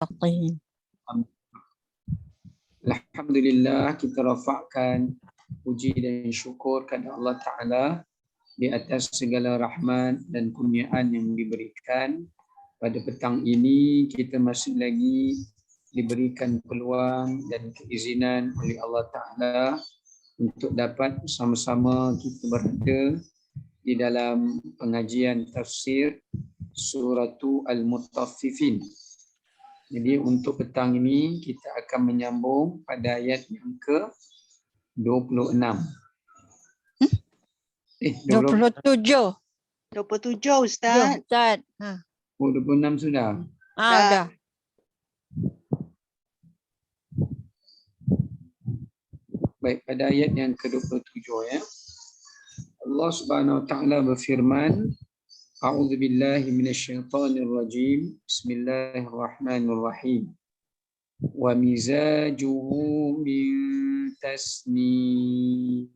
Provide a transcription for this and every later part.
المتقين. Alhamdulillah, kita rafakkan puji dan syukur kepada Allah Ta'ala di atas segala rahmat dan kurniaan yang diberikan. Pada petang ini kita masih lagi diberikan peluang dan keizinan oleh Allah Ta'ala untuk dapat bersama-sama kita berada di dalam pengajian tafsir Suratu Al-Mutaffifin. Jadi untuk petang ini kita akan menyambung pada ayat yang ke-26. 27. 27 Ustaz. Ustaz. Oh, 26 sudah. Dah. Baik, pada ayat yang ke-27 ya. Allah Subhanahu wa taala berfirman, A'udzu billahi minasyaitonir rajim. Bismillahirrahmanirrahim. Wa mizajuhu min tasnim.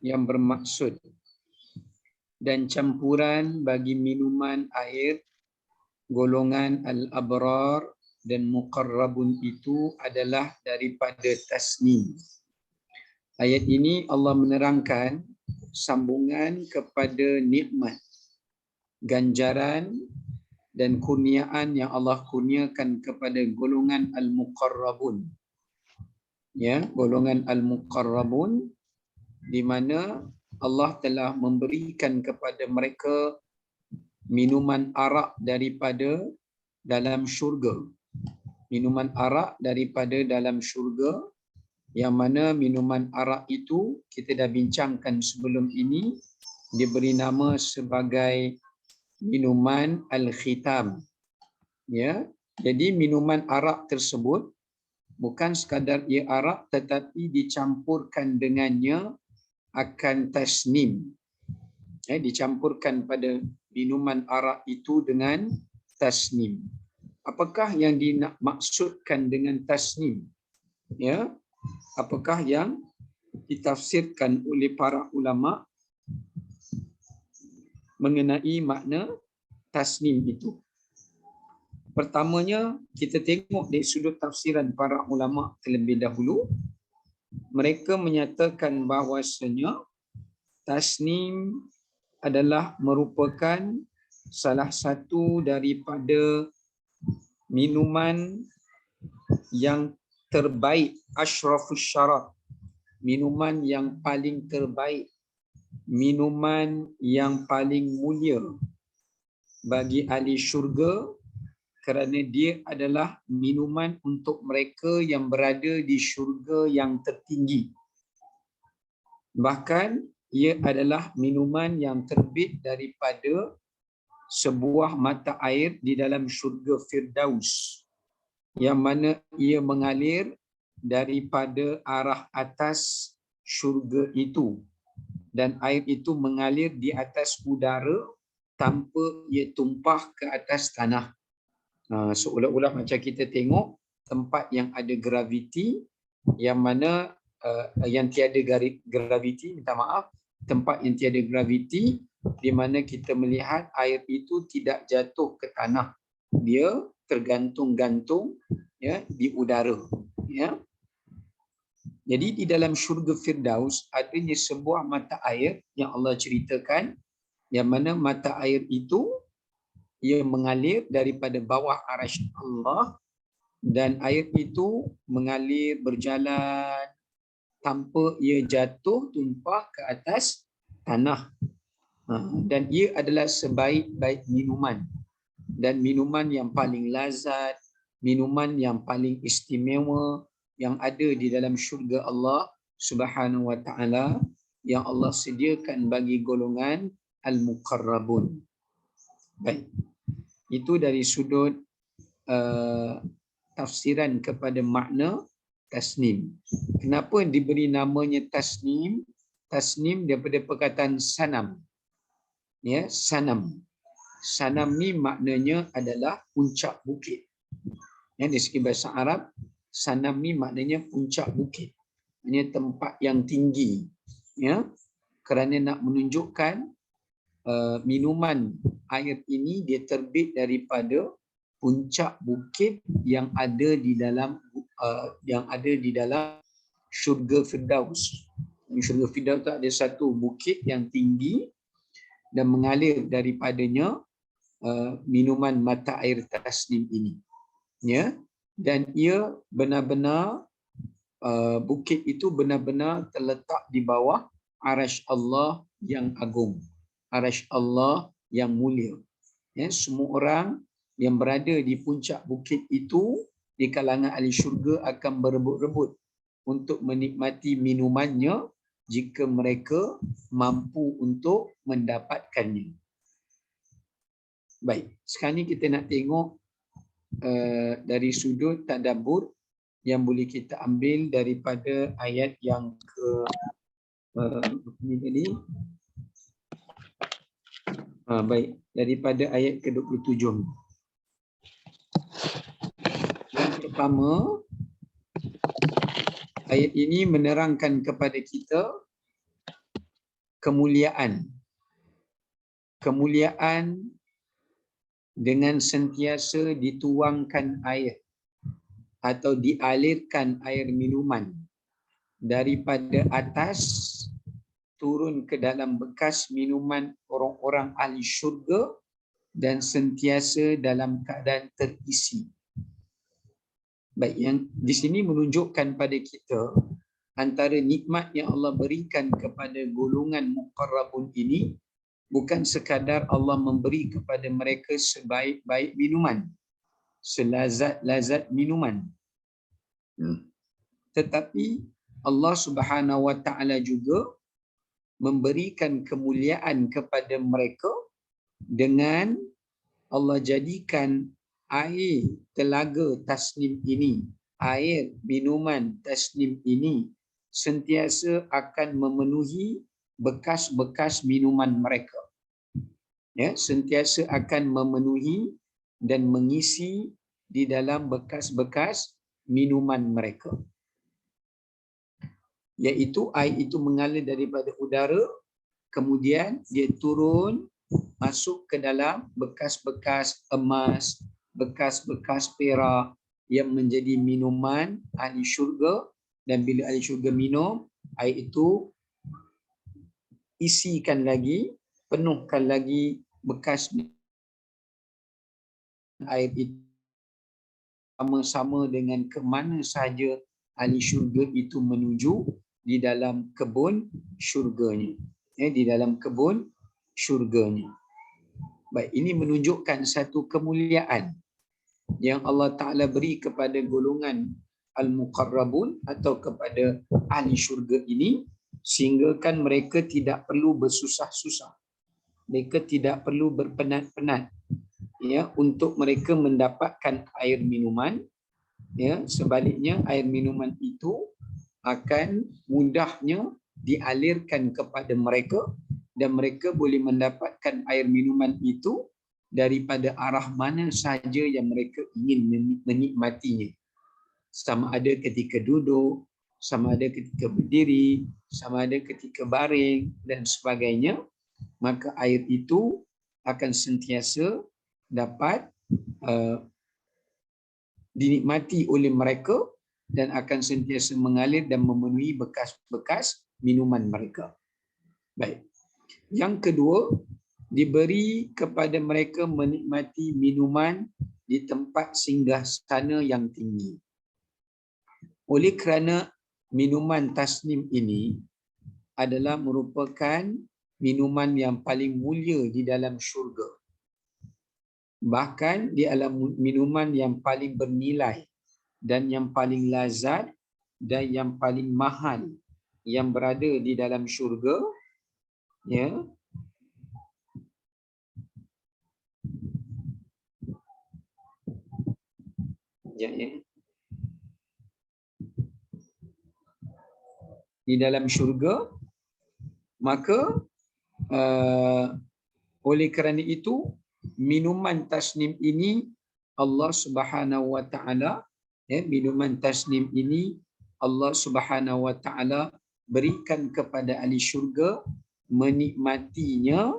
Yang bermaksud dan campuran bagi minuman air golongan al-abrar dan muqarrabun itu adalah daripada tasnim. Ayat ini Allah menerangkan sambungan kepada nikmat, ganjaran dan kurniaan yang Allah kurniakan kepada golongan al-muqarrabun. Ya, golongan al-muqarrabun di mana Allah telah memberikan kepada mereka minuman arak daripada dalam syurga. Minuman arak daripada dalam syurga, yang mana minuman arak itu kita dah bincangkan sebelum ini, diberi nama sebagai minuman al-khitam. Ya, jadi minuman arak tersebut bukan sekadar ia arak tetapi dicampurkan dengannya akan tasnim. Ya, dicampurkan pada minuman arak itu dengan tasnim. Apakah yang dimaksudkan dengan tasnim? Ya, apakah yang ditafsirkan oleh para ulama mengenai makna tasnim itu? Pertamanya, kita tengok dari sudut tafsiran para ulama terlebih dahulu. Mereka menyatakan bahawasanya tasnim adalah merupakan salah satu daripada minuman yang terbaik, asyrafus syarab, minuman yang paling terbaik, minuman yang paling mulia bagi ahli syurga, kerana dia adalah minuman untuk mereka yang berada di syurga yang tertinggi. Bahkan ia adalah minuman yang terbit daripada sebuah mata air di dalam syurga Firdaus, yang mana ia mengalir daripada arah atas syurga itu, dan air itu mengalir di atas udara tanpa ia tumpah ke atas tanah. Seolah-olah macam kita tengok tempat yang ada graviti, yang mana yang tiada graviti, minta maaf, tempat yang tiada graviti, di mana kita melihat air itu tidak jatuh ke tanah, dia tergantung-gantung ya di udara. Ya, jadi di dalam syurga Firdaus adanya sebuah mata air yang Allah ceritakan, yang mana mata air itu ia mengalir daripada bawah arasy Allah, dan air itu mengalir berjalan tanpa ia jatuh tumpah ke atas tanah. Dan ia adalah sebaik-baik minuman, dan minuman yang paling lazat, minuman yang paling istimewa yang ada di dalam syurga Allah Subhanahu wa taala, yang Allah sediakan bagi golongan al-muqarrabun. Baik. Itu dari sudut tafsiran kepada makna tasnim. Kenapa diberi namanya tasnim? Tasnim daripada perkataan sanam. Ya, sanam. Sanam ni maknanya adalah puncak bukit. Ya, dari segi bahasa Arab, sanam ni maknanya puncak bukit. Ini tempat yang tinggi. Ya, kerana nak menunjukkan minuman air ini dia terbit daripada puncak bukit yang ada di dalam syurga Firdaus. Syurga Firdaus tu ada satu bukit yang tinggi dan mengalir daripadanya minuman mata air tasnim ini. Ya, dan ia benar-benar bukit itu benar-benar terletak di bawah arasy Allah yang agung, arasy Allah yang mulia. Ya, semua orang yang berada di puncak bukit itu di kalangan ahli syurga akan berebut-rebut untuk menikmati minumannya jika mereka mampu untuk mendapatkannya. Baik, sekarang ni kita nak tengok dari sudut tadabbur yang boleh kita ambil daripada ayat yang baik, daripada ayat ke-27. Yang pertama, ayat ini menerangkan kepada kita kemuliaan dengan sentiasa dituangkan air atau dialirkan air minuman daripada atas turun ke dalam bekas minuman orang-orang ahli syurga dan sentiasa dalam keadaan terisi. Baik, yang di sini menunjukkan pada kita antara nikmat yang Allah berikan kepada golongan muqarrabun ini bukan sekadar Allah memberi kepada mereka sebaik-baik minuman, selazat-lazat minuman. Tetapi Allah Subhanahu wa taala juga memberikan kemuliaan kepada mereka dengan Allah jadikan air telaga tasnim ini, air minuman tasnim ini sentiasa akan memenuhi bekas-bekas minuman mereka. Ya, sentiasa akan memenuhi dan mengisi di dalam bekas-bekas minuman mereka. Iaitu air itu mengalir daripada udara, kemudian dia turun masuk ke dalam bekas-bekas emas, bekas-bekas perak yang menjadi minuman ahli syurga, dan bila ahli syurga minum, air itu isikan lagi, penuhkan lagi bekas air itu sama-sama dengan ke mana sahaja ahli syurga itu menuju di dalam kebun syurganya. Di dalam kebun syurganya. Baik, ini menunjukkan satu kemuliaan yang Allah Ta'ala beri kepada golongan al-muqarrabun atau kepada ahli syurga ini, sehingga kan mereka tidak perlu bersusah-susah. Mereka tidak perlu berpenat-penat ya untuk mereka mendapatkan air minuman. Ya, sebaliknya air minuman itu akan mudahnya dialirkan kepada mereka dan mereka boleh mendapatkan air minuman itu daripada arah mana sahaja yang mereka ingin menikmatinya. Sama ada ketika duduk, sama ada ketika berdiri, sama ada ketika baring dan sebagainya, maka air itu akan sentiasa dapat dinikmati oleh mereka dan akan sentiasa mengalir dan memenuhi bekas-bekas minuman mereka. Baik. Yang kedua, diberi kepada mereka menikmati minuman di tempat singgahsana yang tinggi. Oleh kerana minuman tasnim ini adalah merupakan minuman yang paling mulia di dalam syurga. Bahkan di dalam minuman yang paling bernilai dan yang paling lazat dan yang paling mahal yang berada di dalam syurga, ya. Di dalam syurga, maka oleh kerana itu minuman tasnim ini Allah Subhanahu wa taala, minuman tasnim ini Allah Subhanahu wa taala berikan kepada ahli syurga menikmatinya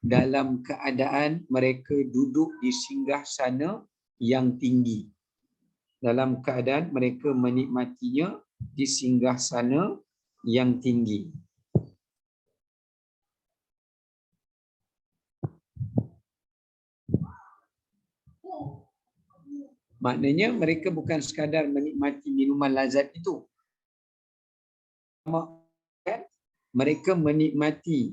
dalam keadaan mereka duduk di singgahsana yang tinggi. Dalam keadaan mereka menikmatinya di singgasana yang tinggi. Maknanya mereka bukan sekadar menikmati minuman lazat itu. Mereka menikmati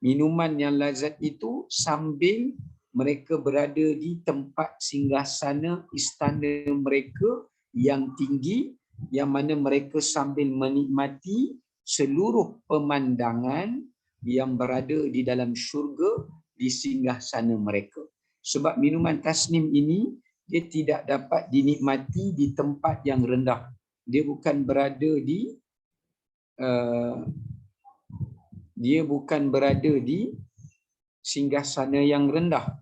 minuman yang lazat itu sambil mereka berada di tempat singgasana istana mereka yang tinggi, yang mana mereka sambil menikmati seluruh pemandangan yang berada di dalam syurga di singgasana mereka. Sebab minuman tasnim ini dia tidak dapat dinikmati di tempat yang rendah. Dia bukan berada di singgasana yang rendah.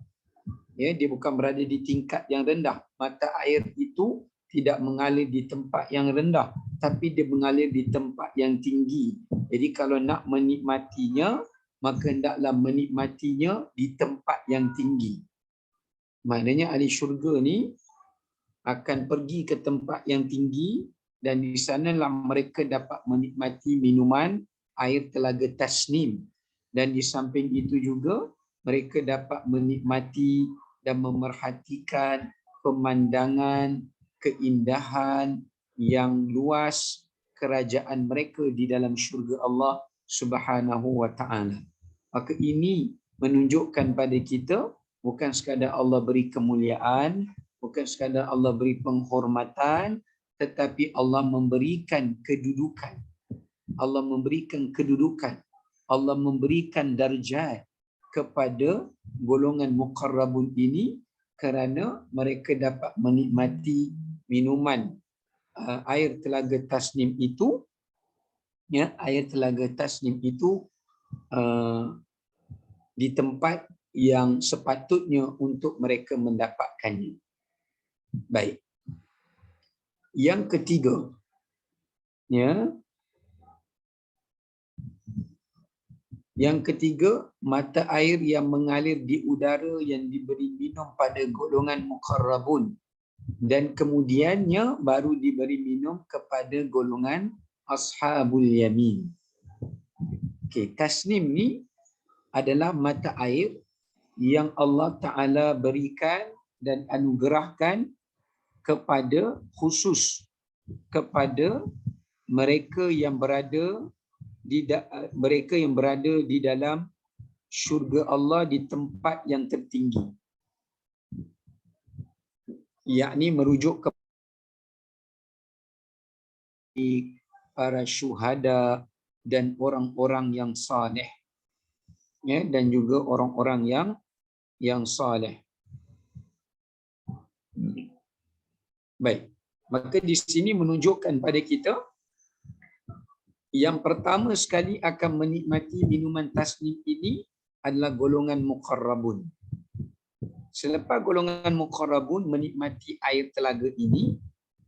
Ya, dia bukan berada di tingkat yang rendah. Mata air itu tidak mengalir di tempat yang rendah, tapi dia mengalir di tempat yang tinggi. Jadi kalau nak menikmatinya, maka hendaklah menikmatinya di tempat yang tinggi. Maknanya ahli syurga ni akan pergi ke tempat yang tinggi dan di sanalah mereka dapat menikmati minuman air telaga tasnim. Dan di samping itu juga mereka dapat menikmati dan memerhatikan pemandangan, keindahan yang luas kerajaan mereka di dalam syurga Allah Subhanahu wa taala. Maka ini menunjukkan pada kita bukan sekadar Allah beri kemuliaan, bukan sekadar Allah beri penghormatan, tetapi Allah memberikan kedudukan. Allah memberikan kedudukan. Allah memberikan darjat kepada golongan muqarrabun ini kerana mereka dapat menikmati minuman air telaga tasnim itu, ya, air telaga tasnim itu di tempat yang sepatutnya untuk mereka mendapatkannya. Baik. Yang ketiga, ya. Yang ketiga, mata air yang mengalir di udara yang diberi minum pada golongan muqarrabun dan kemudiannya baru diberi minum kepada golongan ashabul yamin. Okey, tasnim ni adalah mata air yang Allah Ta'ala berikan dan anugerahkan kepada khusus kepada mereka yang berada di dalam syurga Allah di tempat yang tertinggi. Yakni merujuk kepada para syuhada dan orang-orang yang saleh, ya, dan juga orang-orang yang saleh. Baik, maka di sini menunjukkan pada kita yang pertama sekali akan menikmati minuman tasnim ini adalah golongan muqarrabun. Selepas golongan muqarrabun menikmati air telaga ini,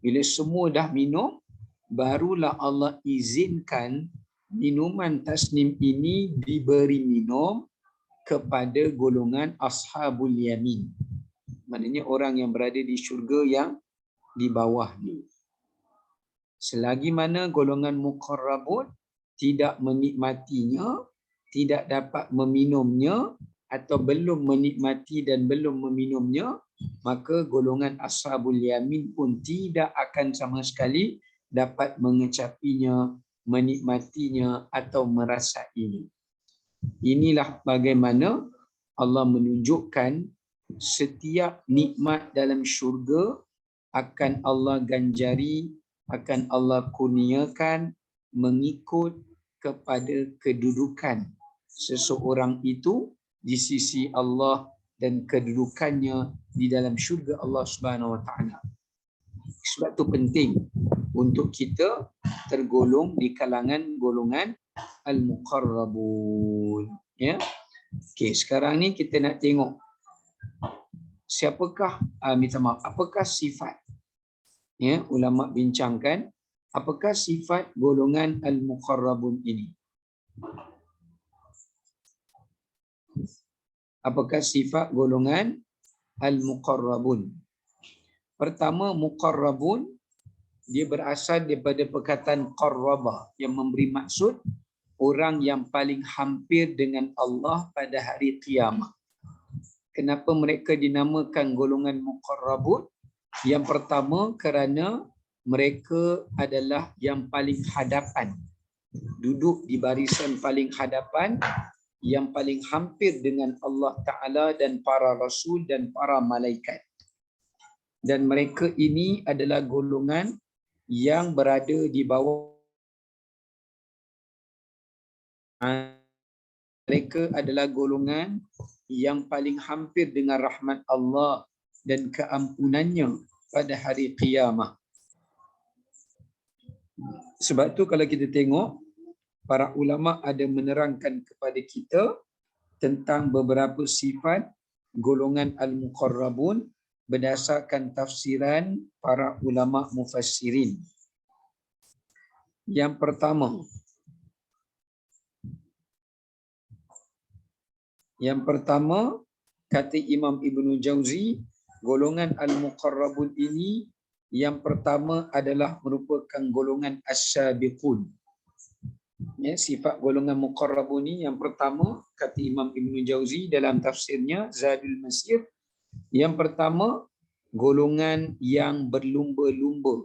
bila semua dah minum, barulah Allah izinkan minuman tasnim ini diberi minum kepada golongan ashabul yamin. Maknanya orang yang berada di syurga yang di bawah ni. Selagi mana golongan muqarrabun tidak menikmatinya, tidak dapat meminumnya atau belum menikmati dan belum meminumnya, maka golongan ashabul yamin pun tidak akan sama sekali dapat mengecapinya, menikmatinya atau merasainya. Inilah bagaimana Allah menunjukkan setiap nikmat dalam syurga akan Allah ganjari, akan Allah kurniakan mengikut kepada kedudukan seseorang itu di sisi Allah dan kedudukannya di dalam syurga Allah Subhanahu Wa Taala. Sebab itu penting untuk kita tergolong di kalangan golongan al-muqarrabun. Ya. Okey, sekarang ni kita nak tengok siapakah apakah sifat, ya, ulama bincangkan apakah sifat golongan al-muqarrabun ini. Apakah sifat golongan al-muqarrabun? Pertama, muqarrabun, dia berasal daripada perkataan qarraba yang memberi maksud orang yang paling hampir dengan Allah pada hari kiamat. Kenapa mereka dinamakan golongan muqarrabun? Yang pertama, kerana mereka adalah yang paling hadapan, duduk di barisan paling hadapan, yang paling hampir dengan Allah Ta'ala dan para rasul dan para malaikat. Dan mereka ini adalah golongan yang berada di bawah, mereka adalah golongan yang paling hampir dengan rahmat Allah dan keampunannya pada hari kiamat. Sebab tu kalau kita tengok, para ulama ada menerangkan kepada kita tentang beberapa sifat golongan al-muqarrabun berdasarkan tafsiran para ulama mufassirin. Yang pertama, kata Imam Ibnu Jauzi, golongan al-muqarrabun ini yang pertama adalah merupakan golongan as-sabiqun. Ya, sifat golongan muqarrabun ini yang pertama, kata Imam Ibnu Jauzi dalam tafsirnya Zadul Masir, yang pertama, golongan yang berlumba-lumba,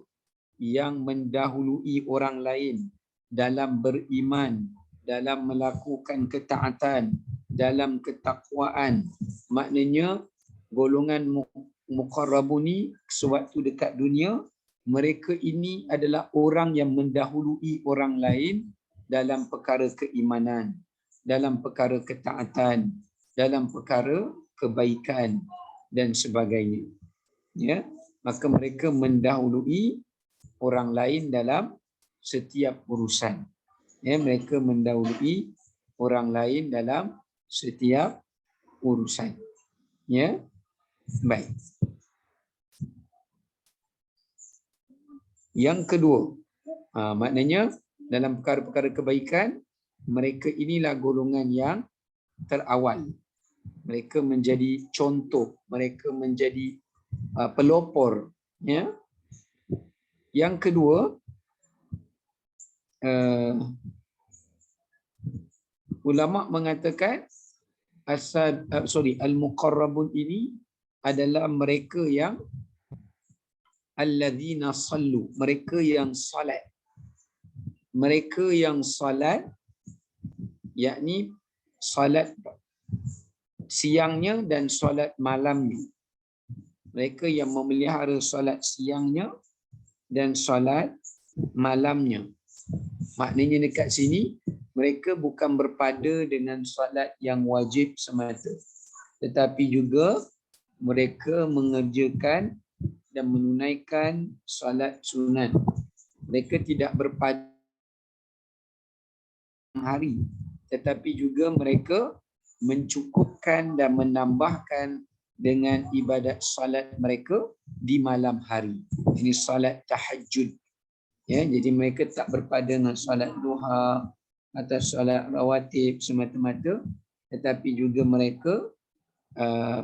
yang mendahului orang lain dalam beriman, dalam melakukan ketaatan, dalam ketakwaan. Maknanya golongan muqarrabun ni sewaktu dekat dunia, mereka ini adalah orang yang mendahului orang lain dalam perkara keimanan, dalam perkara ketaatan, dalam perkara kebaikan dan sebagainya. Ya, maka mereka mendahului orang lain dalam setiap urusan. Ya, mereka mendahului orang lain dalam setiap urusan. Ya, baik. Yang kedua, maknanya dalam perkara-perkara kebaikan, mereka inilah golongan yang terawal. Mereka menjadi contoh, mereka menjadi pelopor. Ya. Yang kedua, ulama mengatakan al-muqarrabun ini adalah mereka yang alladzina sallu, mereka yang salat. Mereka yang salat, yakni salat siangnya dan salat malamnya. Mereka yang memelihara salat siangnya dan salat malamnya. Maknanya dekat sini, mereka bukan berpada dengan salat yang wajib semata, tetapi juga mereka mengerjakan dan menunaikan salat sunat. Mereka tidak berpada hari, tetapi juga mereka mencukupkan dan menambahkan dengan ibadat salat mereka di malam hari. Ini salat tahajud. Ya, jadi mereka tak berpada dengan salat duha atau salat rawatib semata-mata, tetapi juga mereka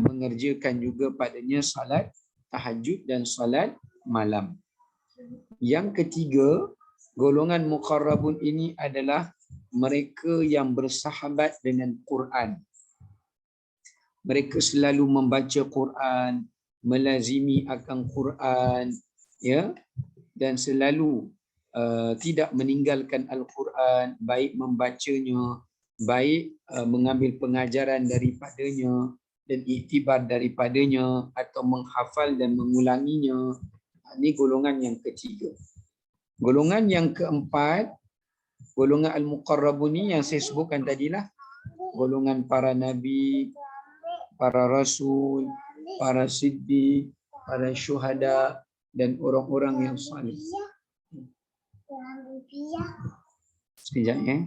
mengerjakan juga padanya salat tahajud dan salat malam. Yang ketiga, golongan muqarrabun ini adalah mereka yang bersahabat dengan Quran. Mereka selalu membaca Quran, melazimi akan Quran, ya, dan selalu tidak meninggalkan Al-Quran, baik membacanya, baik mengambil pengajaran daripadanya dan iktibar daripadanya atau menghafal dan mengulanginya. Ini golongan yang ketiga. Golongan yang keempat, golongan al-muqarrabun ni yang saya sebutkan tadilah, golongan para nabi, para rasul, para siddiq, para syuhada dan orang-orang yang saleh. Sekejap ya.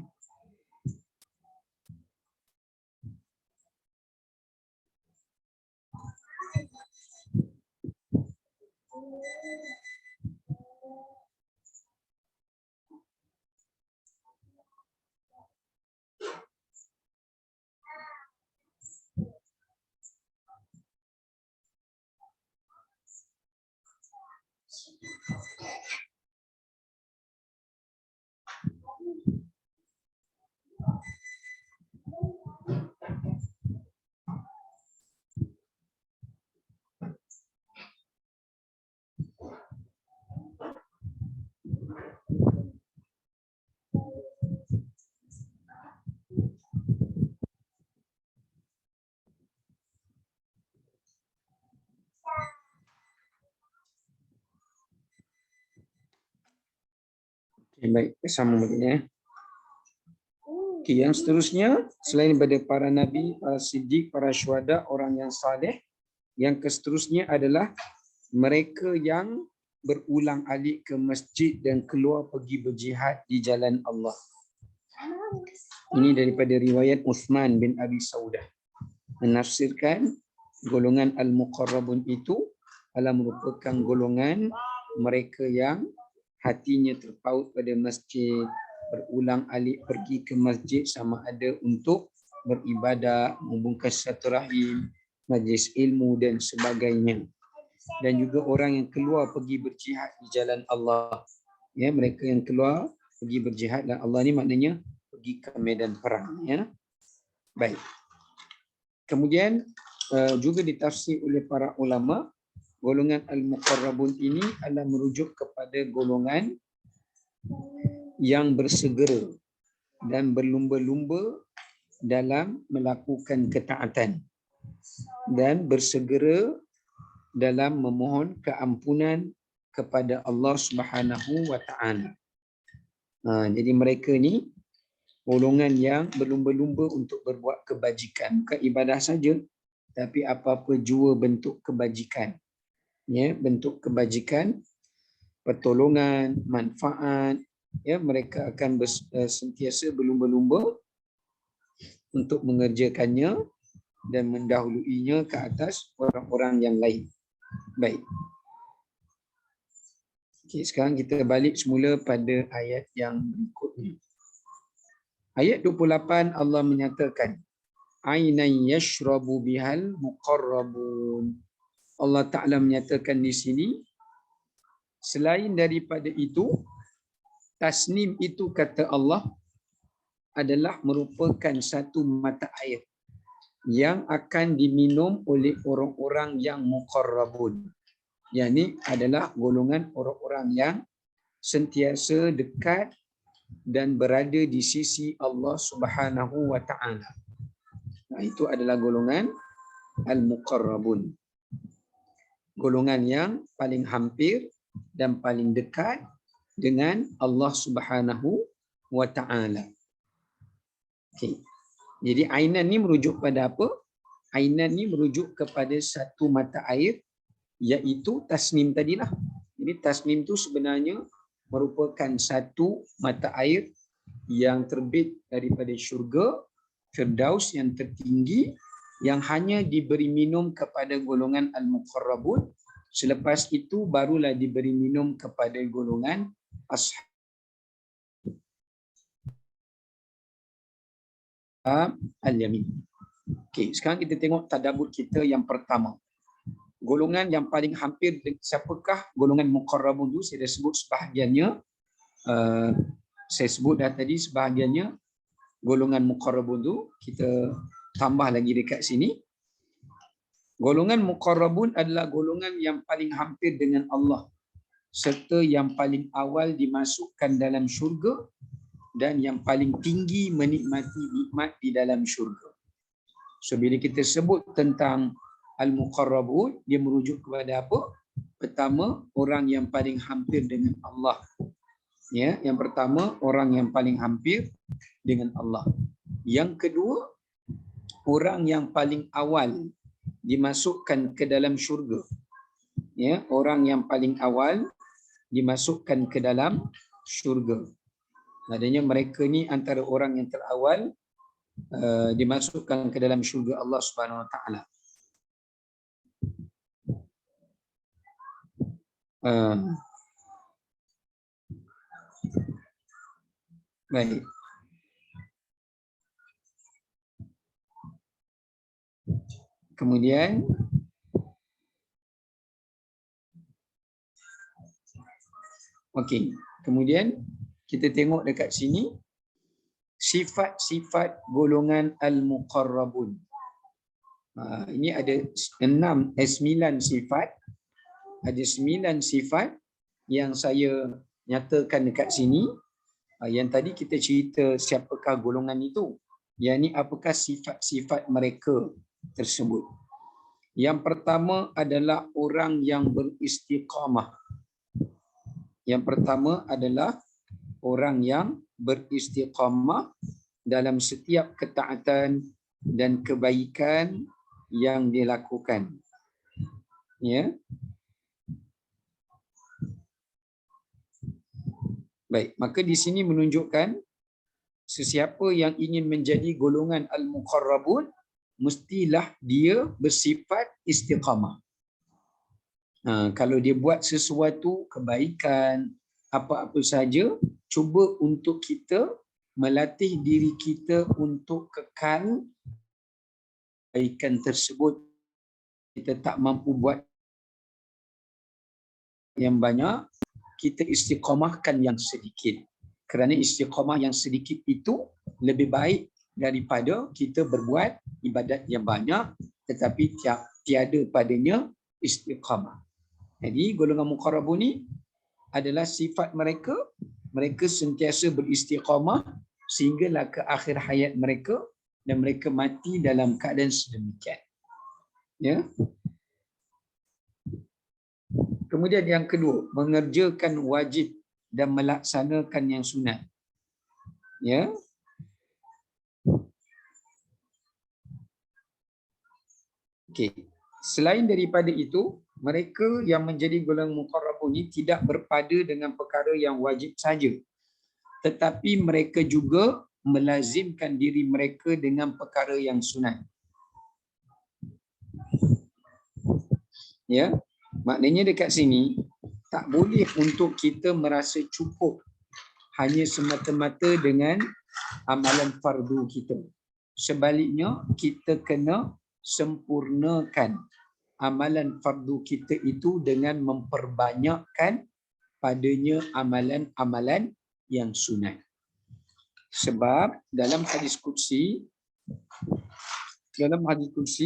Okay, baik, sama balik ya. Okay, yang seterusnya selain daripada para nabi, para siddiq, para syuhada, orang yang saleh, yang seterusnya adalah mereka yang berulang alik ke masjid dan keluar pergi berjihad di jalan Allah. Ini daripada riwayat Uthman bin Abi Saudah menafsirkan golongan al-muqarrabun itu adalah merupakan golongan mereka yang hatinya terpaut pada masjid, berulang alik pergi ke masjid sama ada untuk beribadah, membungkas silaturahim, majlis ilmu dan sebagainya. Dan juga orang yang keluar pergi berjihad di jalan Allah. Ya, mereka yang keluar pergi berjihad dan Allah ni maknanya pergi ke medan perang, ya. Baik. Kemudian juga ditafsir oleh para ulama, golongan al-muqarrabun ini adalah merujuk kepada golongan yang bersegera dan berlumba-lumba dalam melakukan ketaatan dan bersegera dalam memohon keampunan kepada Allah Subhanahu wa taala. Jadi mereka ni golongan yang berlumba-lumba untuk berbuat kebajikan, bukan ibadah saja tapi apa-apa jua bentuk kebajikan. Ya, bentuk kebajikan, pertolongan, manfaat, ya, mereka akan sentiasa berlumba-lumba untuk mengerjakannya dan mendahuluinya ke atas orang-orang yang lain. Baik. Okay, sekarang kita balik semula pada ayat yang berikutnya. Ayat 28 Allah menyatakan ainan yashrabu bihal muqarrabun. Allah Ta'ala menyatakan di sini, selain daripada itu, tasnim itu kata Allah adalah merupakan satu mata air yang akan diminum oleh orang-orang yang muqarrabun. Yang ini adalah golongan orang-orang yang sentiasa dekat dan berada di sisi Allah Subhanahu wa taala. Itu adalah golongan al-muqarrabun. Golongan yang paling hampir dan paling dekat dengan Allah Subhanahu wa taala. Okey. Jadi ainan ni merujuk pada apa? Ainan ni merujuk kepada satu mata air, iaitu tasnim tadilah. Jadi tasnim tu sebenarnya merupakan satu mata air yang terbit daripada syurga Firdaus yang tertinggi, yang hanya diberi minum kepada golongan al-muqarrabun. Selepas itu barulah diberi minum kepada golongan ashab al-yamin. Okey, sekarang kita tengok tadabbur kita yang pertama. Golongan yang paling hampir, siapakah golongan muqarrabun itu? Saya dah sebut sebahagiannya. Saya sebut dah tadi sebahagiannya golongan muqarrabun itu. Kita tambah lagi dekat sini. Golongan muqarrabun adalah golongan yang paling hampir dengan Allah serta yang paling awal dimasukkan dalam syurga dan yang paling tinggi menikmati nikmat di dalam syurga. So bila kita sebut tentang al-muqarrabun, dia merujuk kepada apa? Pertama, orang yang paling hampir dengan Allah. Ya, yang pertama, orang yang paling hampir dengan Allah. Yang kedua, orang yang paling awal dimasukkan ke dalam syurga. Ya, orang yang paling awal dimasukkan ke dalam syurga. Adanya mereka ni antara orang yang terawal dimasukkan ke dalam syurga Allah Subhanahu Wa Taala. Baik. Kemudian Okey. Kemudian kita tengok dekat sini sifat-sifat golongan al-muqarrabun. Ini ada 9 sifat. Ada 9 sifat yang saya nyatakan dekat sini. Yang tadi kita cerita siapakah golongan itu. Yang ni apakah sifat-sifat mereka tersebut. Yang pertama adalah orang yang beristiqamah. Yang pertama adalah orang yang beristiqamah dalam setiap ketaatan dan kebaikan yang dilakukan. Ya. Baik, maka di sini menunjukkan sesiapa yang ingin menjadi golongan al-muqarrabun mestilah dia bersifat istiqamah. Kalau dia buat sesuatu kebaikan, apa-apa saja, cuba untuk kita melatih diri kita untuk kekal kebaikan tersebut. Kita tak mampu buat yang banyak, kita istiqamahkan yang sedikit. Kerana istiqamah yang sedikit itu lebih baik daripada kita berbuat ibadat yang banyak tetapi tiada padanya istiqamah. Jadi golongan muqarrabun ni adalah sifat mereka, mereka sentiasa beristiqamah sehinggalah ke akhir hayat mereka dan mereka mati dalam keadaan sedemikian. Ya. Kemudian yang kedua, mengerjakan wajib dan melaksanakan yang sunat. Ya. Okey. Selain daripada itu, mereka yang menjadi golongan muqarrabun ini tidak berpada dengan perkara yang wajib saja. Tetapi mereka juga melazimkan diri mereka dengan perkara yang sunat. Ya. Maknanya dekat sini tak boleh untuk kita merasa cukup hanya semata-mata dengan amalan fardu kita. Sebaliknya kita kena sempurnakan amalan fardu kita itu dengan memperbanyakkan padanya amalan-amalan yang sunat. Sebab dalam hadis qudsi alhamdulillah.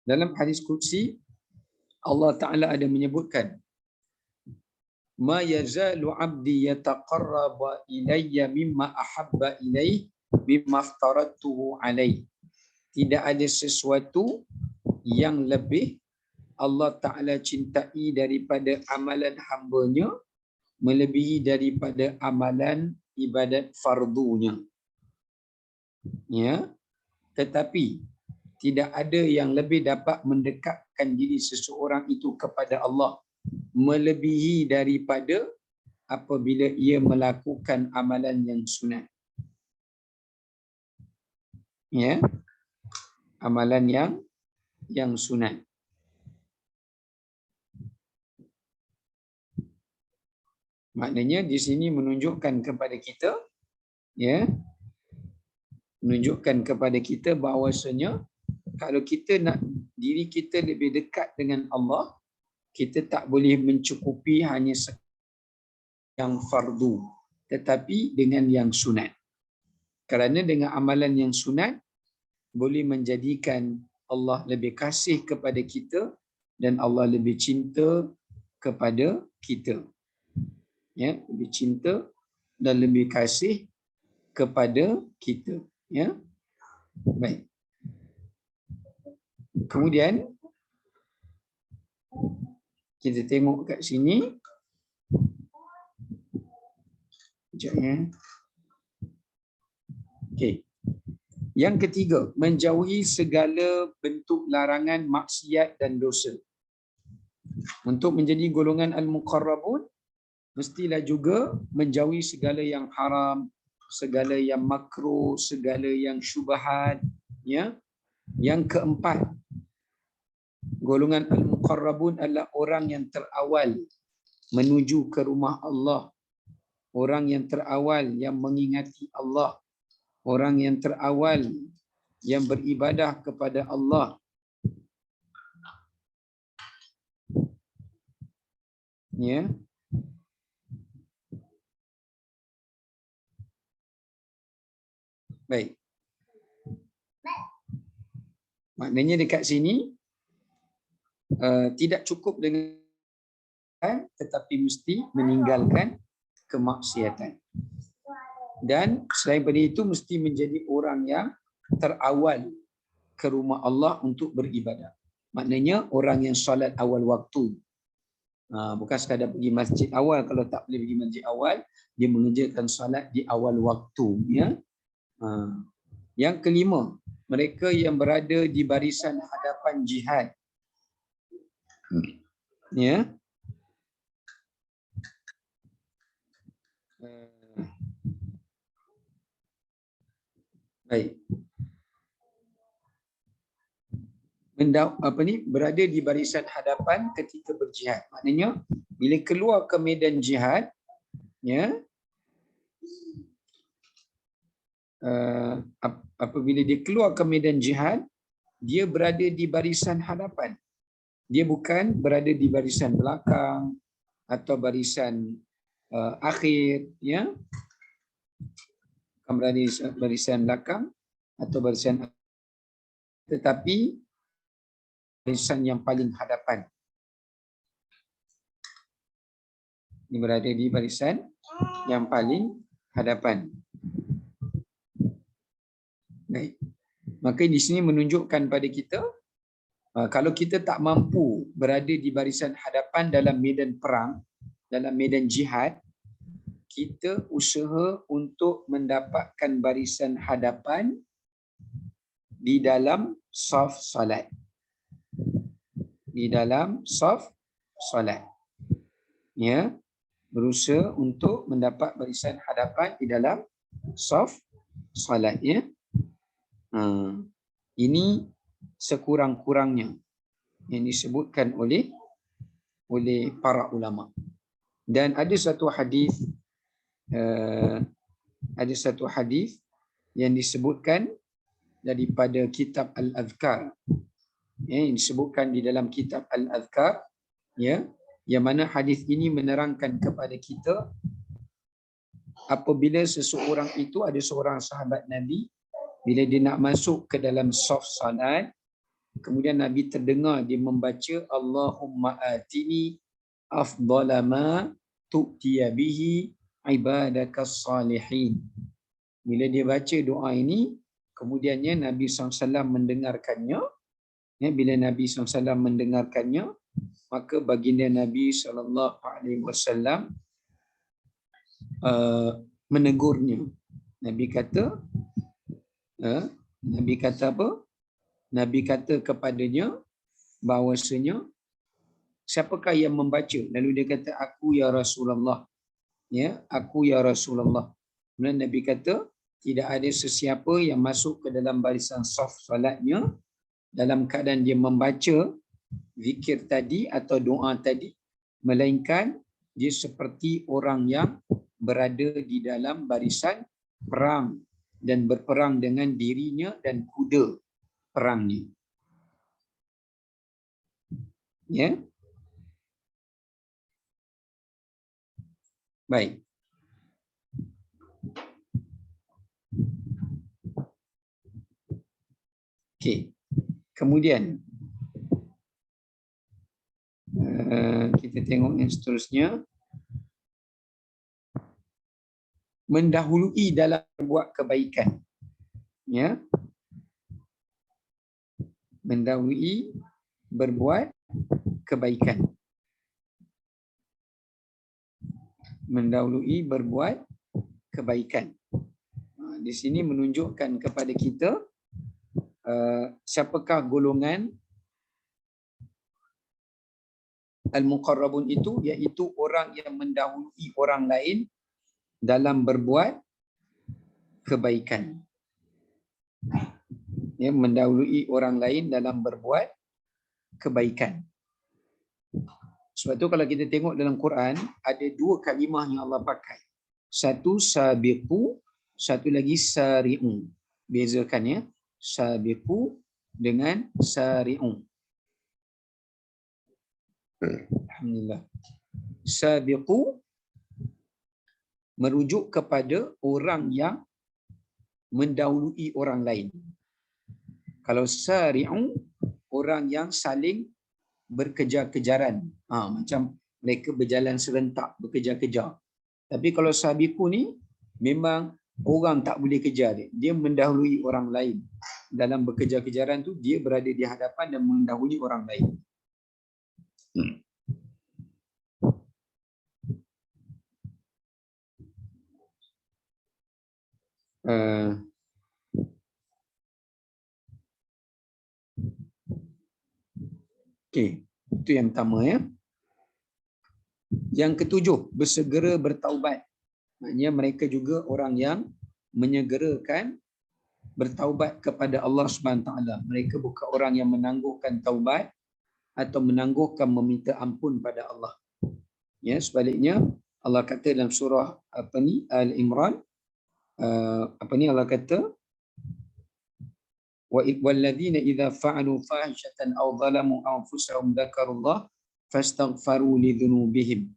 Dalam hadis qudsi Allah Taala ada menyebutkan ma yazalu 'abdi yataqarraba ilayya mimma ahabba ilayhi bima aftaratuhu alayhi. Tidak ada sesuatu yang lebih Allah Taala cintai daripada amalan hamba-Nya melebihi daripada amalan ibadat fardunya. Ya. Tetapi tidak ada yang lebih dapat mendekatkan diri seseorang itu kepada Allah melebihi daripada apabila ia melakukan amalan yang sunat. Ya. Amalan yang sunat. Maknanya di sini menunjukkan kepada kita, ya, menunjukkan kepada kita bahawasanya kalau kita nak diri kita lebih dekat dengan Allah, kita tak boleh mencukupi hanya yang fardu, tetapi dengan yang sunat. Kerana dengan amalan yang sunat boleh menjadikan Allah lebih kasih kepada kita dan Allah lebih cinta kepada kita. Ya, lebih cinta dan lebih kasih kepada kita. Ya. Baik. Kemudian kita tengok kat sini. Sekejap ya. Okey. Yang ketiga, menjauhi segala bentuk larangan maksiat dan dosa. Untuk menjadi golongan al-muqarrabun, mestilah juga menjauhi segala yang haram, segala yang makruh, segala yang syubhat. Ya. Yang keempat, golongan al-muqarrabun adalah orang yang terawal menuju ke rumah Allah. Orang yang terawal yang mengingati Allah. Orang yang terawal yang beribadah kepada Allah. Ya. Baik. Maknanya dekat sini tidak cukup dengan tetapi mesti meninggalkan kemaksiatan. Dan selain daripada itu mesti menjadi orang yang terawal ke rumah Allah untuk beribadah. Maknanya orang yang solat awal waktu. Bukan sekadar pergi masjid awal. Kalau tak boleh pergi masjid awal, dia mengerjakan solat di awal waktu. Ya. Yang kelima, mereka yang berada di barisan hadapan jihad. Ya. Baik. Berada di barisan hadapan ketika berjihad. Maknanya bila keluar ke medan jihad, ya, apabila dia keluar ke medan jihad, dia berada di barisan hadapan. Dia bukan berada di barisan belakang atau barisan akhir, ya. Bukan berada di barisan belakang atau barisan akhir, tetapi barisan yang paling hadapan. Ini berada di barisan yang paling hadapan. Baik. Maka di sini menunjukkan pada kita, kalau kita tak mampu berada di barisan hadapan dalam medan perang, dalam medan jihad, kita usaha untuk mendapatkan barisan hadapan di dalam saf salat. Di dalam saf salat. Ya, berusaha untuk mendapat barisan hadapan di dalam saf salat, ya. Ini sekurang-kurangnya yang disebutkan oleh para ulama. Dan ada satu hadis yang disebutkan daripada kitab Al-Adhkar, ya, yang disebutkan di dalam kitab Al-Adhkar, ya, yang mana hadis ini menerangkan kepada kita apabila seseorang itu, ada seorang sahabat Nabi, bila dia nak masuk ke dalam saf salat, kemudian Nabi terdengar dia membaca Allahumma atini afdala ma tu'tiya bihi ibadakas salihin. Bila dia baca doa ini, kemudiannya Nabi SAW mendengarkannya. Ya, bila Nabi SAW mendengarkannya, maka baginda Nabi SAW menegurnya. Nabi kata apa? Nabi kata kepadanya bahawasanya, siapakah yang membaca? Lalu dia kata, aku ya Rasulullah. Ya, aku ya Rasulullah. Kemudian Nabi kata, tidak ada sesiapa yang masuk ke dalam barisan saf salatnya dalam keadaan dia membaca zikir tadi atau doa tadi, melainkan dia seperti orang yang berada di dalam barisan perang dan berperang dengan dirinya dan kuda perangnya. Ya. Baik. Okey. Kemudian kita tengok yang seterusnya. Mendahului dalam buat kebaikan. Ya. Mendahului berbuat kebaikan. Mendahului berbuat kebaikan. Di sini menunjukkan kepada kita siapakah golongan al-muqarrabun itu, iaitu orang yang mendahului orang lain dalam berbuat kebaikan. Ya, mendahului orang lain dalam berbuat kebaikan. Sebab tu kalau kita tengok dalam Quran, ada dua kalimah yang Allah pakai. Satu sabiqu, satu lagi sari'u. Bezakan, ya. Sabiqu dengan sari'u. Alhamdulillah. Sabiqu merujuk kepada orang yang mendahului orang lain. Kalau sari'u, orang yang saling berkejar-kejaran. Macam mereka berjalan serentak, berkejar-kejar. Tapi kalau sabiqu ni, memang orang tak boleh kejar dia. Dia mendahului orang lain. Dalam berkejar-kejaran tu, dia berada di hadapan dan mendahului orang lain. Okey, itu yang pertama ya. Yang ketujuh, bersegera bertaubat. Maknanya mereka juga orang yang menyegerakan bertaubat kepada Allah Subhanahu taala. Mereka bukan orang yang menangguhkan taubat atau menangguhkan meminta ampun pada Allah. Ya, sebaliknya Allah kata dalam surah Al-Imran, Allah kata walladzina idza fa'alu fahishatan aw zalamu anfusahum dzakarullah fastaghfaru lidzunubihim.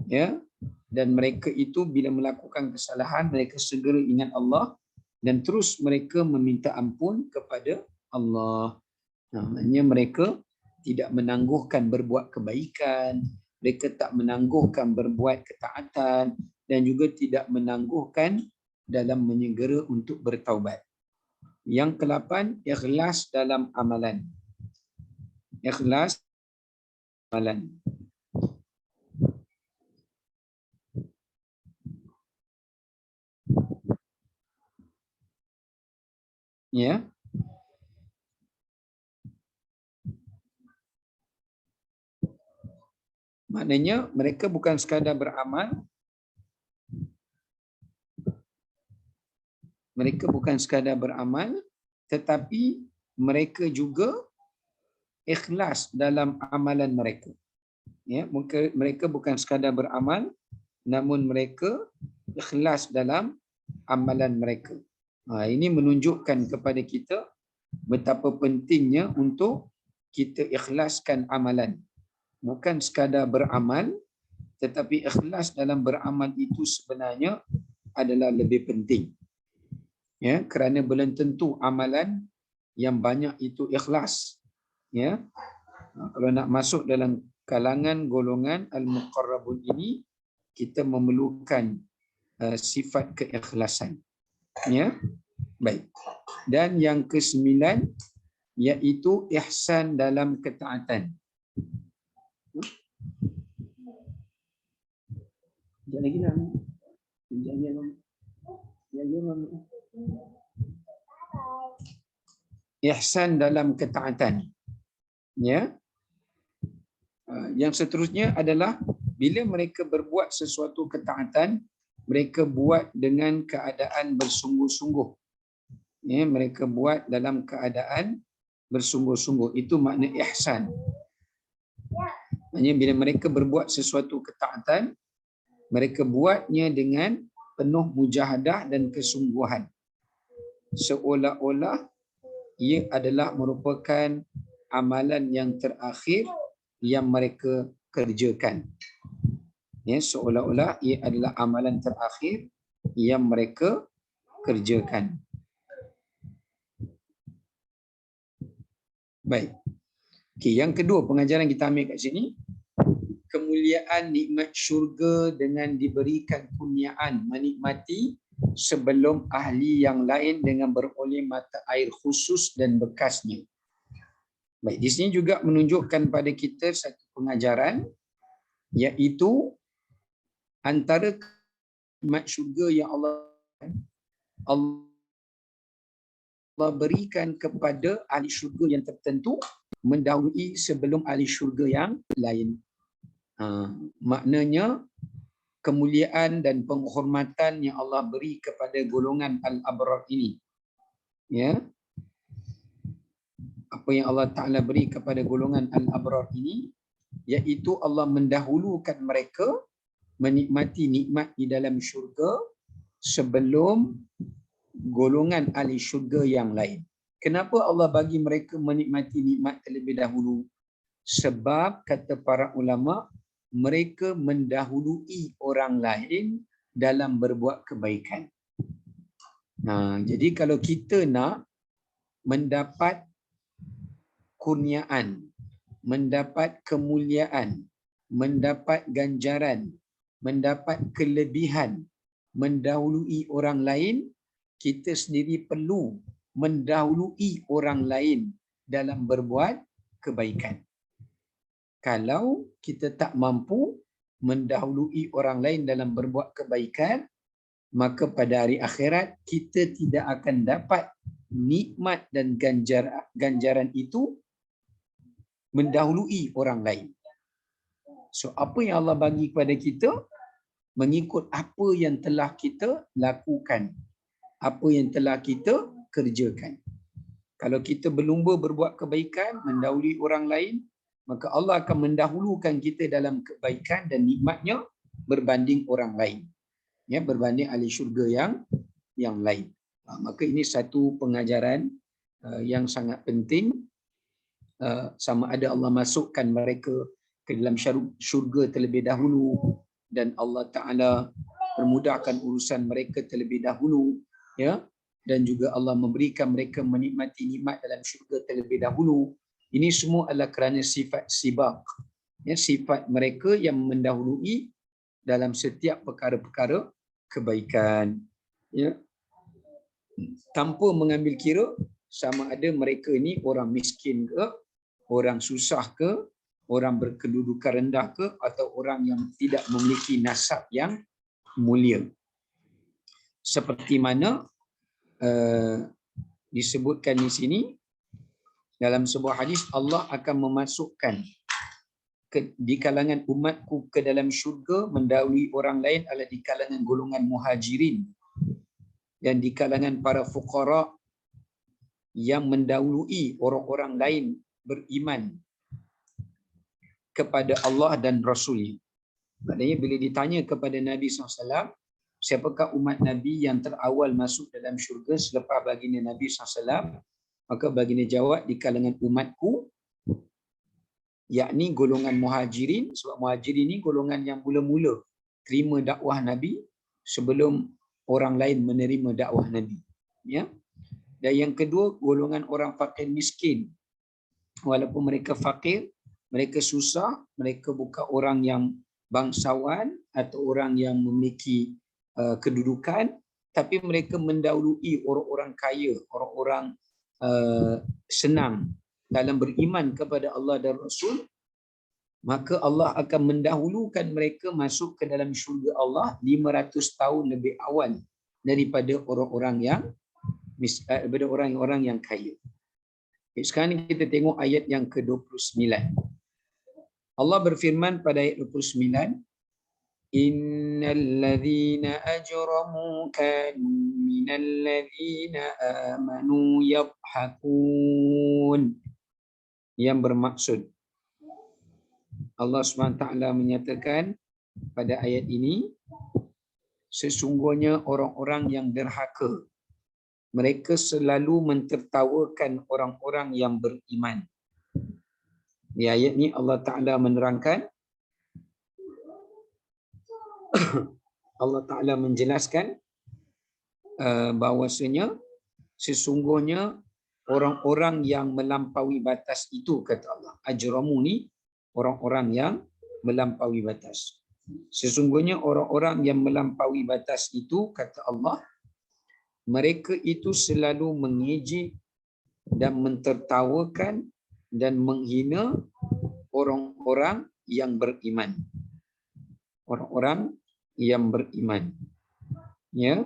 Ya, dan mereka itu bila melakukan kesalahan mereka segera ingat Allah dan terus mereka meminta ampun kepada Allah. Maknanya mereka tidak menangguhkan berbuat kebaikan, mereka tak menangguhkan berbuat ketaatan dan juga tidak menangguhkan dalam menyegera untuk bertaubat. Yang ke-8, ikhlas dalam amalan. Ikhlas amalan. Ya. Maknanya mereka bukan sekadar beramal, tetapi mereka juga ikhlas dalam amalan mereka. Ya, mereka bukan sekadar beramal, namun mereka ikhlas dalam amalan mereka. Ini menunjukkan kepada kita betapa pentingnya untuk kita ikhlaskan amalan. Bukan sekadar beramal, tetapi ikhlas dalam beramal itu sebenarnya adalah lebih penting. Ya, kerana belum tentu amalan yang banyak itu ikhlas. Ya, kalau nak masuk dalam kalangan golongan al-muqarrabun ini, kita memerlukan sifat keikhlasan. Ya, baik. Dan yang ke-9 iaitu ihsan dalam ketaatan. Sekejap lagi lah. Ihsan dalam ketaatan. Ya. Yang seterusnya adalah bila mereka berbuat sesuatu ketaatan, mereka buat dengan keadaan bersungguh-sungguh. Ya, mereka buat dalam keadaan bersungguh-sungguh. Itu makna ihsan. Maksudnya bila mereka berbuat sesuatu ketaatan, mereka buatnya dengan penuh mujahadah dan kesungguhan. Seolah-olah ia adalah merupakan amalan yang terakhir yang mereka kerjakan. Ya, seolah-olah ia adalah amalan terakhir yang mereka kerjakan. Baik. Okey, yang kedua pengajaran kita ambil kat sini, kemuliaan nikmat syurga dengan diberikan kurniaan menikmati sebelum ahli yang lain dengan beroleh mata air khusus dan bekasnya. Baik, di sini juga menunjukkan pada kita satu pengajaran, iaitu antara nikmat syurga yang Allah berikan kepada ahli syurga yang tertentu mendahului sebelum ahli syurga yang lain. Maknanya kemuliaan dan penghormatan yang Allah beri kepada golongan al-abrar ini. Ya. Apa yang Allah Ta'ala beri kepada golongan al-abrar ini, iaitu Allah mendahulukan mereka menikmati nikmat di dalam syurga sebelum golongan ahli syurga yang lain. Kenapa Allah bagi mereka menikmati nikmat terlebih dahulu? Sebab kata para ulama, mereka mendahului orang lain dalam berbuat kebaikan. Jadi kalau kita nak mendapat kurniaan, mendapat kemuliaan, mendapat ganjaran, mendapat kelebihan, mendahului orang lain, kita sendiri perlu mendahului orang lain dalam berbuat kebaikan. Kalau kita tak mampu mendahului orang lain dalam berbuat kebaikan, maka pada hari akhirat kita tidak akan dapat nikmat dan ganjaran itu mendahului orang lain. So apa yang Allah bagi kepada kita, mengikut apa yang telah kita lakukan, apa yang telah kita kerjakan. Kalau kita berlumba berbuat kebaikan, mendahului orang lain, maka Allah akan mendahulukan kita dalam kebaikan dan nikmatnya berbanding orang lain. Ya, berbanding ahli syurga yang lain. Maka ini satu pengajaran yang sangat penting. Sama ada Allah masukkan mereka ke dalam syurga terlebih dahulu dan Allah Ta'ala permudahkan urusan mereka terlebih dahulu, ya, dan juga Allah memberikan mereka menikmati nikmat dalam syurga terlebih dahulu. Ini semua adalah kerana sifat sibaq, ya, sifat mereka yang mendahului dalam setiap perkara-perkara kebaikan, ya, tanpa mengambil kira sama ada mereka ini orang miskin ke, orang susah ke, orang berkedudukan rendah ke, atau orang yang tidak memiliki nasab yang mulia. Seperti mana disebutkan di sini dalam sebuah hadis, Allah akan memasukkan di kalangan umatku ke dalam syurga mendahului orang lain adalah di kalangan golongan muhajirin dan di kalangan para fuqara yang mendahului orang-orang lain beriman kepada Allah dan Rasul-Nya. Maknanya bila ditanya kepada Nabi SAW, siapakah umat Nabi yang terawal masuk dalam syurga selepas baginda Nabi SAW, maka baginda jawab di kalangan umatku, yakni golongan muhajirin, sebab muhajirin ini golongan yang mula-mula terima dakwah Nabi sebelum orang lain menerima dakwah Nabi, ya. Dan yang kedua, golongan orang fakir miskin. Walaupun mereka fakir, mereka susah, mereka bukan orang yang bangsawan atau orang yang memiliki kedudukan, tapi mereka mendahului orang-orang kaya, orang-orang senang dalam beriman kepada Allah dan Rasul, maka Allah akan mendahulukan mereka masuk ke dalam syurga Allah 500 tahun lebih awal daripada orang-orang yang daripada orang-orang yang kaya. Sekarang kita tengok ayat yang ke-29. Allah berfirman pada ayat 29, Innal ladzina ajramu kanu minal ladzina amanu yadhhakun. Yang bermaksud, Allah SWT menyatakan pada ayat ini, sesungguhnya orang-orang yang derhaka, mereka selalu mentertawakan orang-orang yang beriman. Di ayat ini Allah Ta'ala menerangkan, Allah Ta'ala menjelaskan bahawasanya sesungguhnya orang-orang yang melampaui batas itu, kata Allah. Ajramu ni orang-orang yang melampaui batas. Sesungguhnya orang-orang yang melampaui batas itu, kata Allah, mereka itu selalu mengejek dan mentertawakan dan menghina orang-orang yang beriman. Orang-orang yang beriman. Ya.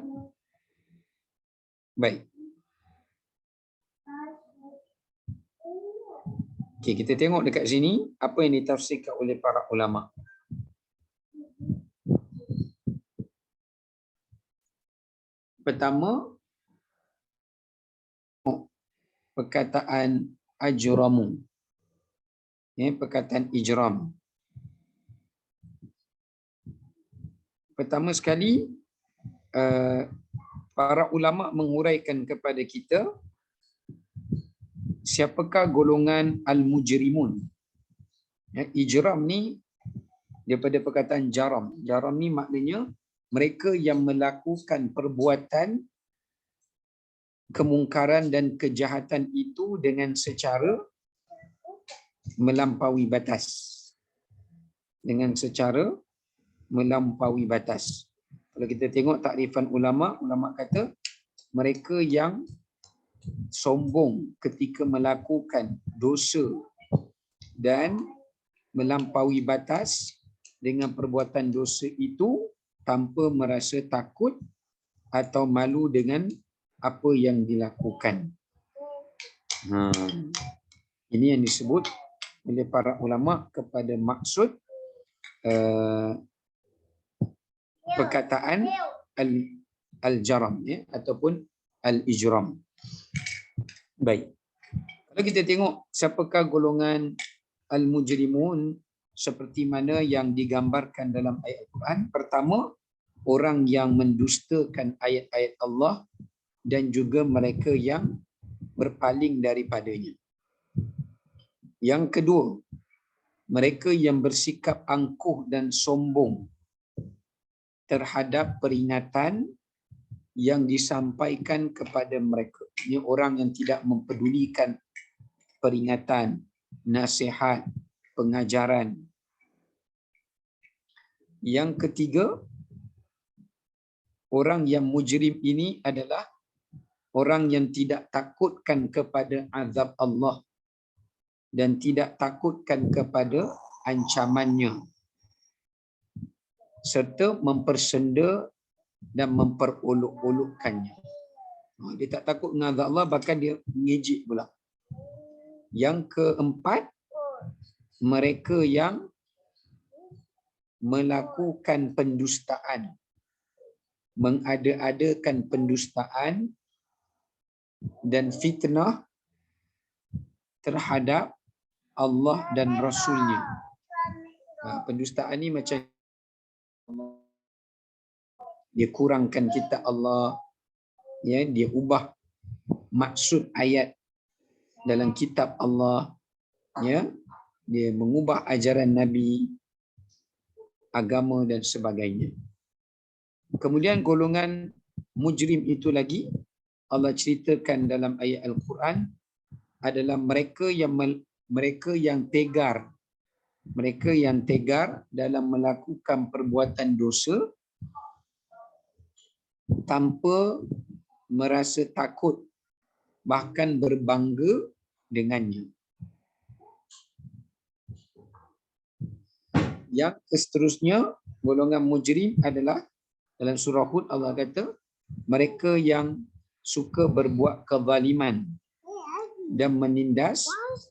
Baik. Okey, kita tengok dekat sini apa yang ditafsirkan oleh para ulama. Pertama, perkataan ajramu. Ya, perkataan ijram. Pertama sekali, para ulama menguraikan kepada kita siapakah golongan al-mujrimun. Ya, ijram ni daripada perkataan jaram. Jaram ni maknanya mereka yang melakukan perbuatan kemungkaran dan kejahatan itu dengan secara melampaui batas. Dengan secara melampaui batas. Kalau kita tengok takrifan ulama, ulama kata mereka yang sombong ketika melakukan dosa dan melampaui batas dengan perbuatan dosa itu tanpa merasa takut atau malu dengan apa yang dilakukan. Ini yang disebut oleh para ulama kepada maksud perkataan al-jaram ya, ataupun al-ijram. Baik. Kalau kita tengok siapakah golongan al-mujrimun seperti mana yang digambarkan dalam ayat Al-Quran. Pertama, orang yang mendustakan ayat-ayat Allah dan juga mereka yang berpaling daripadanya. Yang kedua, mereka yang bersikap angkuh dan sombong terhadap peringatan yang disampaikan kepada mereka. Ini orang yang tidak mempedulikan peringatan, nasihat, pengajaran. Yang ketiga, orang yang mujrim ini adalah orang yang tidak takutkan kepada azab Allah dan tidak takutkan kepada ancamannya, serta mempersenda dan memperolok-olokkannya. Dia tak takut dengan azab Allah, bahkan dia mengejek pula. Yang keempat, mereka yang melakukan pendustaan, mengada-adakan pendustaan dan fitnah terhadap Allah dan Rasulnya. Pendustaan ni macam dia kurangkan kitab Allah, ya, dia ubah maksud ayat dalam kitab Allah, ya, dia mengubah ajaran Nabi, agama dan sebagainya. Kemudian golongan mujrim itu lagi Allah ceritakan dalam ayat Al-Quran adalah mereka yang tegar. Mereka yang tegar dalam melakukan perbuatan dosa tanpa merasa takut, bahkan berbangga dengannya. Yang seterusnya, golongan mujrim adalah dalam surah Hud Allah kata mereka yang suka berbuat kezaliman dan menindas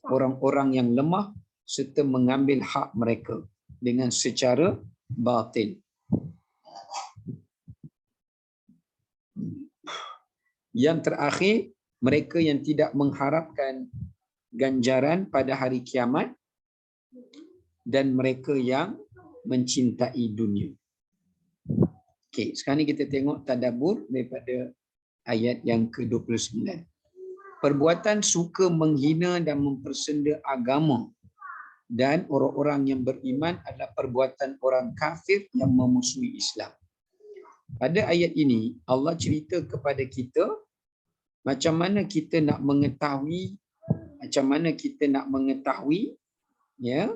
orang-orang yang lemah serta mengambil hak mereka dengan secara batil. Yang terakhir, mereka yang tidak mengharapkan ganjaran pada hari kiamat dan mereka yang mencintai dunia. Okey, sekarang ni kita tengok tadabbur daripada ayat yang ke-29. Perbuatan suka menghina dan mempersenda agama dan orang-orang yang beriman adalah perbuatan orang kafir yang memusuhi Islam. Pada ayat ini Allah cerita kepada kita macam mana kita nak mengetahui, ya,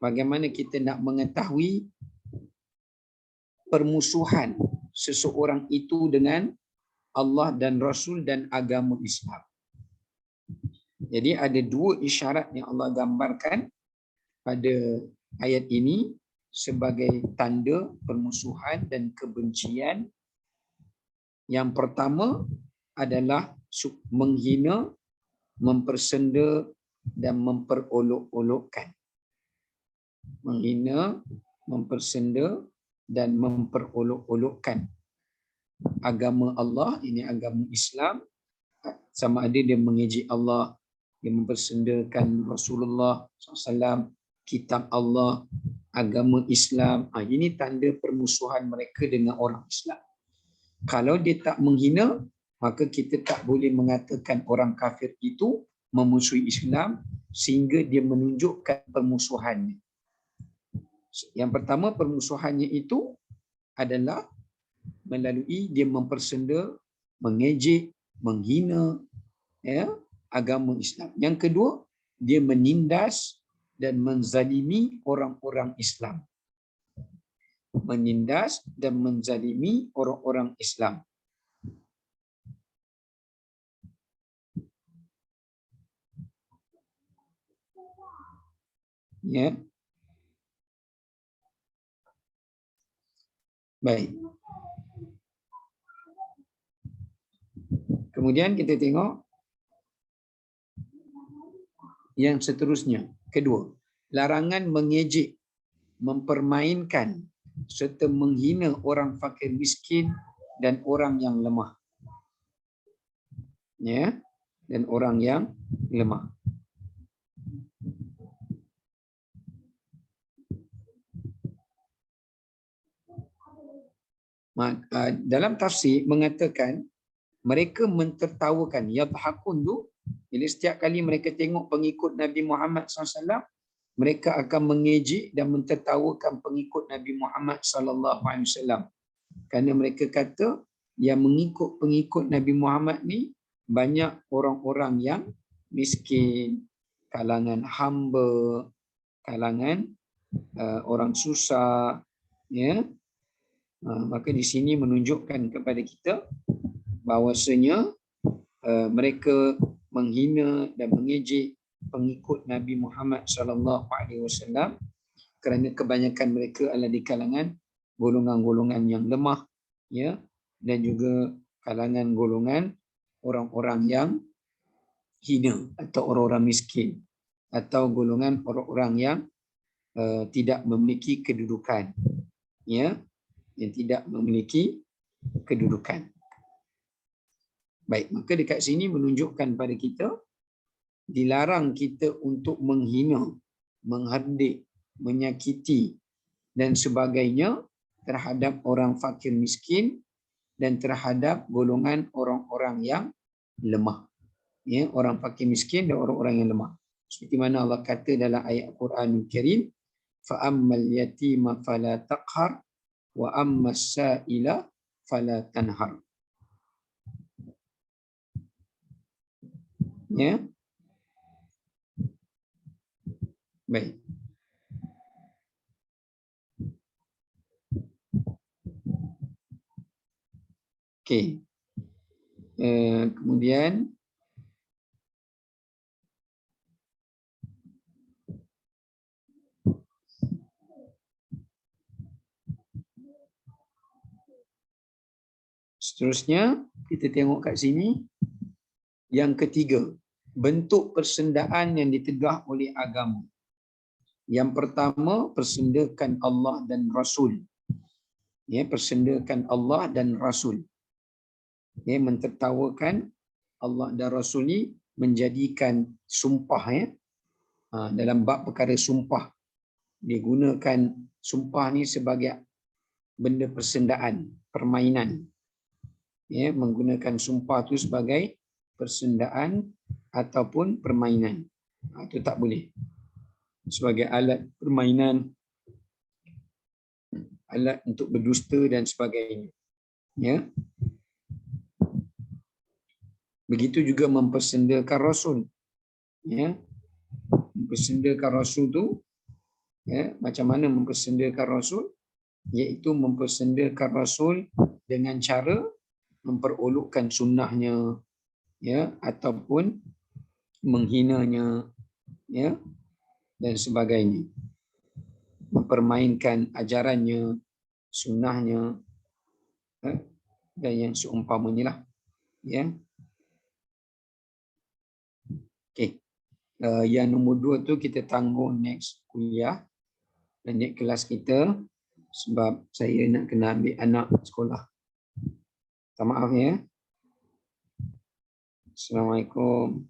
bagaimana kita nak mengetahui permusuhan seseorang itu dengan Allah dan Rasul dan agama Islam. Jadi ada dua isyarat yang Allah gambarkan pada ayat ini sebagai tanda permusuhan dan kebencian. Yang pertama adalah menghina, mempersenda dan memperolok-olokkan. Menghina, mempersenda dan memperolok-olokkan agama Allah, ini agama Islam, sama ada dia mengejek Allah, dia mempersendakan Rasulullah SAW, kitab Allah, agama Islam. Ini tanda permusuhan mereka dengan orang Islam. Kalau dia tak menghina, maka kita tak boleh mengatakan orang kafir itu memusuhi Islam sehingga dia menunjukkan permusuhannya. Yang pertama, permusuhannya itu adalah melalui dia mempersenda, mengejek, menghina ya, agama Islam. Yang kedua, dia menindas dan menzalimi orang-orang Islam. Menindas dan menzalimi orang-orang Islam. Ya. Baik. Kemudian kita tengok yang seterusnya. Kedua, larangan mengejek, mempermainkan serta menghina orang fakir miskin dan orang yang lemah. Ya, dan orang yang lemah. Dalam tafsir mengatakan mereka mentertawakan, yadhakun tu, bila setiap kali mereka tengok pengikut Nabi Muhammad SAW, mereka akan mengejek dan mentertawakan pengikut Nabi Muhammad SAW. Kerana mereka kata yang mengikut pengikut Nabi Muhammad ni banyak orang-orang yang miskin, kalangan hamba, kalangan orang susah, ya. Maka di sini menunjukkan kepada kita bahawasanya mereka menghina dan mengejek pengikut Nabi Muhammad SAW kerana kebanyakan mereka adalah di kalangan golongan-golongan yang lemah, ya, dan juga kalangan golongan orang-orang yang hina atau orang-orang miskin atau golongan orang-orang yang tidak memiliki kedudukan, ya, yang tidak memiliki kedudukan. Baik, maka dekat sini menunjukkan pada kita dilarang kita untuk menghina, menghardik, menyakiti dan sebagainya terhadap orang fakir miskin dan terhadap golongan orang-orang yang lemah. Ya, orang fakir miskin dan orang-orang yang lemah. Seperti mana Allah kata dalam ayat Quranul Karim, fa ammal yatima fala taqhar wa ammas sa'ila fala tanhar. Ya. Baik. Okey. Kemudian seterusnya kita tengok kat sini yang ketiga, bentuk persendaan yang ditegah oleh agama. Yang pertama, persendakan Allah dan Rasul. Ya, persendakan Allah dan Rasul. Ya, mentertawakan Allah dan Rasul ni menjadikan sumpah, ya. Dalam bab perkara sumpah, dia gunakan sumpah ni sebagai benda persendaan, permainan. Ya, menggunakan sumpah tu sebagai persendaan ataupun permainan. Itu tak boleh. Sebagai alat permainan, alat untuk berdusta dan sebagainya. Ya. Begitu juga mempersendakan Rasul. Ya. Mempersendakan Rasul tu, ya, macam mana mempersendakan Rasul? Iaitu mempersendakan Rasul dengan cara memperolokkan sunnahnya, ya, ataupun menghinanya, ya, dan sebagainya. Mempermainkan ajarannya, sunnahnya, dan yang seumpamanya lah, ya. Okey. Yang nombor 2 tu kita tanggung next kuliah dan next kelas kita, sebab saya nak kena ambil anak sekolah. Minta maaf, ya. Assalamualaikum.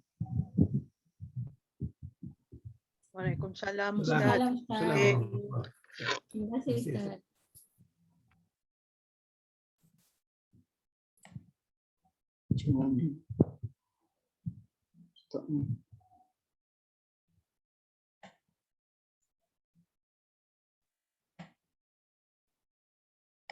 Waalaikumsalam, Ustaz. Waalaikumsalam, Ustaz. Okey. Terima kasih, Ustaz. Macam mana? Stop ni.